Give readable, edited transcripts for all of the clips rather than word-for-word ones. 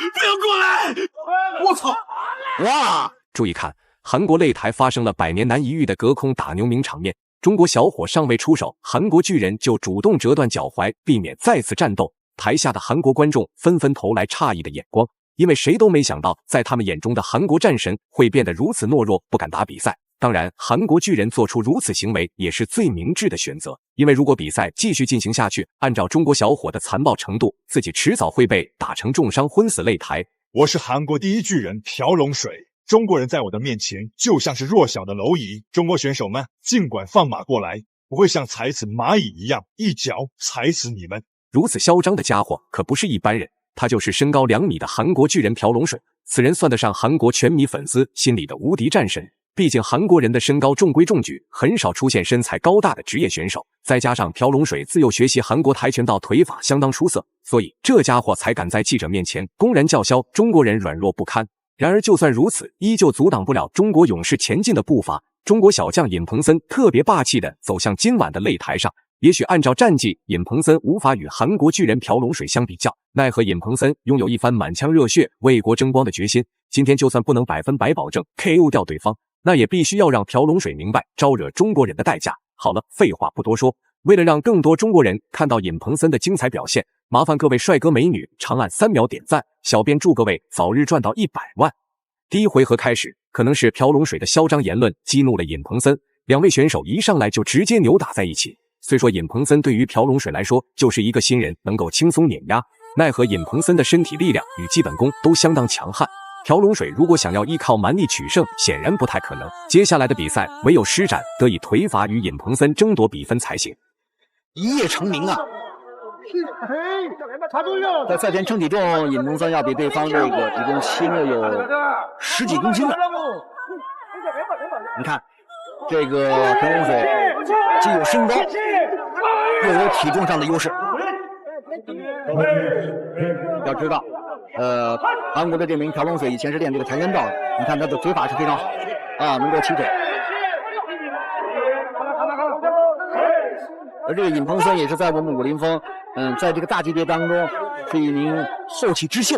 不要过来！我操！哇！注意看，韩国擂台发生了百年难一遇的隔空打牛鸣场面。中国小伙尚未出手，韩国巨人就主动折断脚踝，避免再次战斗。台下的韩国观众纷纷投来诧异的眼光，因为谁都没想到，在他们眼中的韩国战神会变得如此懦弱，不敢打比赛。当然，韩国巨人做出如此行为也是最明智的选择，因为如果比赛继续进行下去，按照中国小伙的残暴程度，自己迟早会被打成重伤，昏死擂台。我是韩国第一巨人朴龙水，中国人在我的面前就像是弱小的蝼蚁。中国选手们尽管放马过来，我会像踩死蚂蚁一样，一脚踩死你们。如此嚣张的家伙可不是一般人，他就是身高2米的韩国巨人朴龙水。此人算得上韩国全米粉丝心里的无敌战神。毕竟韩国人的身高中规中矩，很少出现身材高大的职业选手，再加上朴龙水自幼学习韩国跆拳道，腿法相当出色，所以这家伙才敢在记者面前公然叫嚣中国人软弱不堪。然而就算如此，依旧阻挡不了中国勇士前进的步伐。中国小将尹鹏森特别霸气地走向今晚的擂台上。也许按照战绩，尹鹏森无法与韩国巨人朴龙水相比较，奈何尹鹏森拥有一番满腔热血、为国争光的决心。今天就算不能100%保证 KO 掉对方，那也必须要让朴龙水明白招惹中国人的代价。好了，废话不多说，为了让更多中国人看到尹鹏森的精彩表现，麻烦各位帅哥美女长按3秒点赞，小编祝各位早日赚到100万。第一回合开始，可能是朴龙水的嚣张言论激怒了尹鹏森，两位选手一上来就直接扭打在一起。虽说尹鹏森对于朴龙水来说就是一个新人，能够轻松碾压，奈何尹鹏森的身体力量与基本功都相当强悍。朴龙水如果想要依靠蛮力取胜，显然不太可能。接下来的比赛唯有施展得以腿法与尹鹏森争夺比分才行。一夜成名啊！在赛前称体重，尹鹏森要比对方这个体重轻了有10几公斤了。你看，这个朴龙水既有身高，又有体重上的优势。要知道，韩国的这名朴龙水以前是练这个跆拳道的，你看他的腿法是非常好啊，能够起腿。而这个尹鹏森也是在我们武林风，在这个大级别当中是一名后起之秀。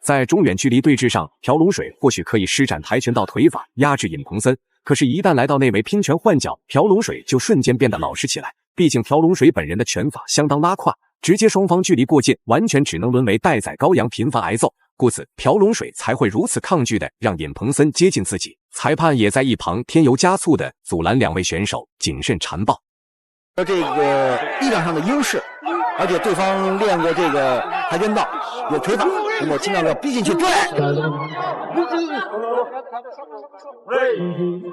在中远距离对峙上，朴龙水或许可以施展跆拳道腿法压制尹鹏森，可是，一旦来到内围拼拳换脚，朴龙水就瞬间变得老实起来。毕竟朴龙水本人的拳法相当拉胯，直接双方距离过近，完全只能沦为待宰羔羊，频繁挨揍。故此，朴龙水才会如此抗拒的让尹鹏森接近自己。裁判也在一旁添油加醋的阻拦两位选手谨慎缠抱。这个力量上的优势，而且对方练过这个跆拳道，有腿法，那么尽量要逼进去。对，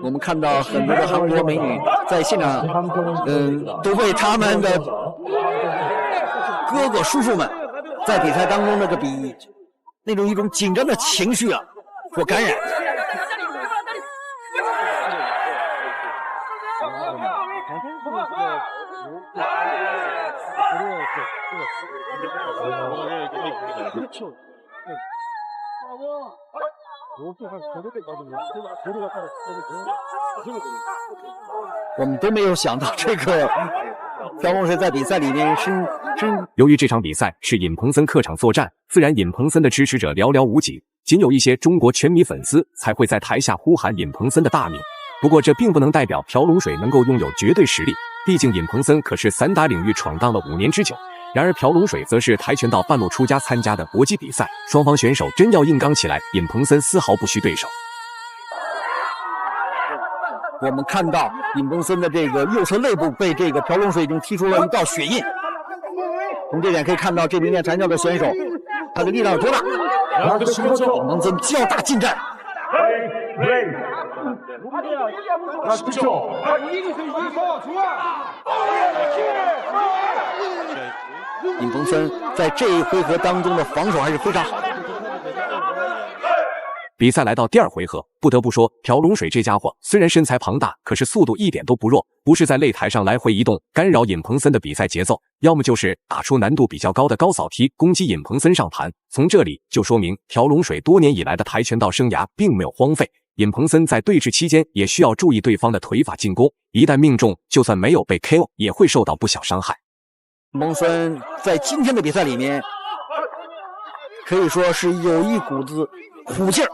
我们看到很多的韩国美女在现场，都为他们的哥哥叔叔们在比赛当中那种一种紧张的情绪啊所感染。我们都没有想到这个朴龙水在比赛里面由于这场比赛是尹鹏森客场作战，自然尹鹏森的支持者寥寥无几，仅有一些中国拳迷粉丝才会在台下呼喊尹鹏森的大名。不过这并不能代表朴龙水能够拥有绝对实力，毕竟尹鹏森可是散打领域闯荡了5年之久。然而朴龙水则是跆拳道半路出家参加的搏击比赛，双方选手真要硬刚起来，尹鹏森丝毫不需对手。我们看到尹鹏森的这个右侧肋部被这个朴龙水已经踢出了一道血印，从这点可以看到这名练跆拳道的选手他的力量有多大。尹鹏森较大近战，尹鹏森在这一回合当中的防守还是非常好的。比赛来到第2回合，不得不说，朴龙水这家伙虽然身材庞大，可是速度一点都不弱，不是在擂台上来回移动干扰尹鹏森的比赛节奏，要么就是打出难度比较高的高扫踢攻击尹鹏森上盘。从这里就说明朴龙水多年以来的跆拳道生涯并没有荒废。尹鹏森在对峙期间也需要注意对方的腿法进攻，一旦命中，就算没有被 KO 也会受到不小伤害。尹鹏森在今天的比赛里面可以说是有一股子虎劲儿，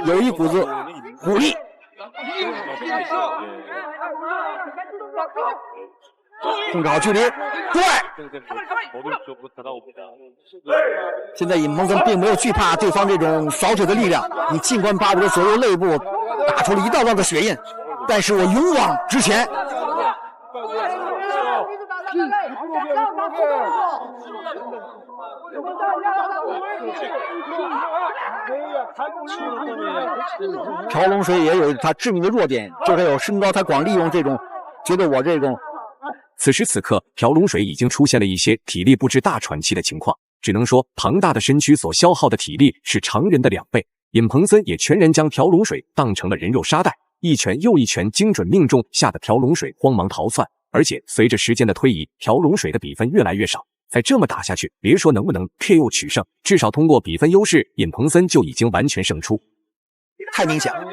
有一股子虎力。控制好距离，对。现在尹鹏森并没有惧怕对方这种扫腿的力量，你尽管把我的左右肋部打出了一道道的血印，但是我勇往直前。朴龙水也有他致命的弱点，就是有身高，他光利用这种，觉得我这种。此时此刻，朴龙水已经出现了一些体力不支大喘气的情况，只能说庞大的身躯所消耗的体力是常人的2倍。尹鹏森也全然将朴龙水当成了人肉沙袋，一拳又一拳精准命中，吓得朴龙水慌忙逃窜。而且随着时间的推移，朴龙水的比分越来越少，再这么打下去，别说能不能 KO 取胜，至少通过比分优势，尹鹏森就已经完全胜出。太明显了。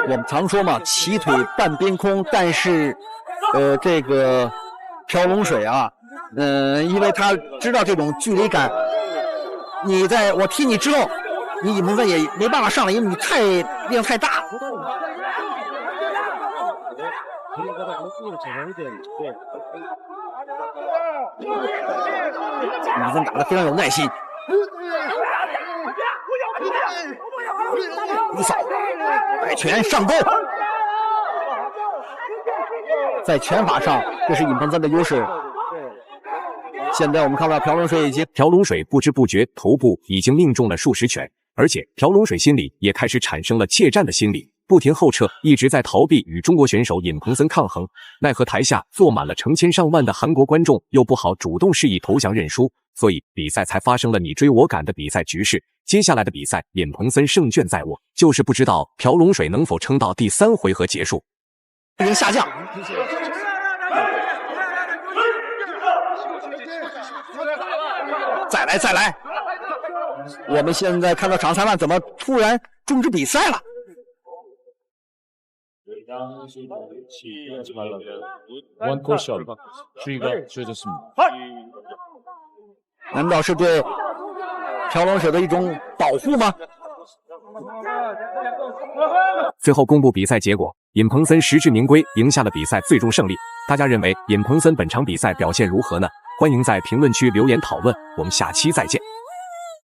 我们常说嘛，齐腿半边空，但是这个朴龙水啊，因为他知道这种距离感，我踢你之后，你尹鹏森也没办法上来，因为你力量太大。尹鹏森打得非常有耐心。一扫带拳上钩，在拳法上这是尹鹏森的优势。现在我们看到朴龙水朴龙水不知不觉头部已经命中了数十拳，而且朴龙水心里也开始产生了怯战的心理，不停后撤，一直在逃避与中国选手尹鹏森抗衡。奈何台下坐满了成千上万的韩国观众，又不好主动示意投降认输，所以比赛才发生了你追我赶的比赛局势。接下来的比赛，尹鹏森胜券在握，就是不知道朴龙水能否撑到第3回合结束。已经下降。再来！我们现在看到场裁判怎么突然终止比赛了？难道是对朴龙水的一种保护吗？最后公布比赛结果，尹鹏森实至名归，赢下了比赛最终胜利。大家认为尹鹏森本场比赛表现如何呢？欢迎在评论区留言讨论，我们下期再见。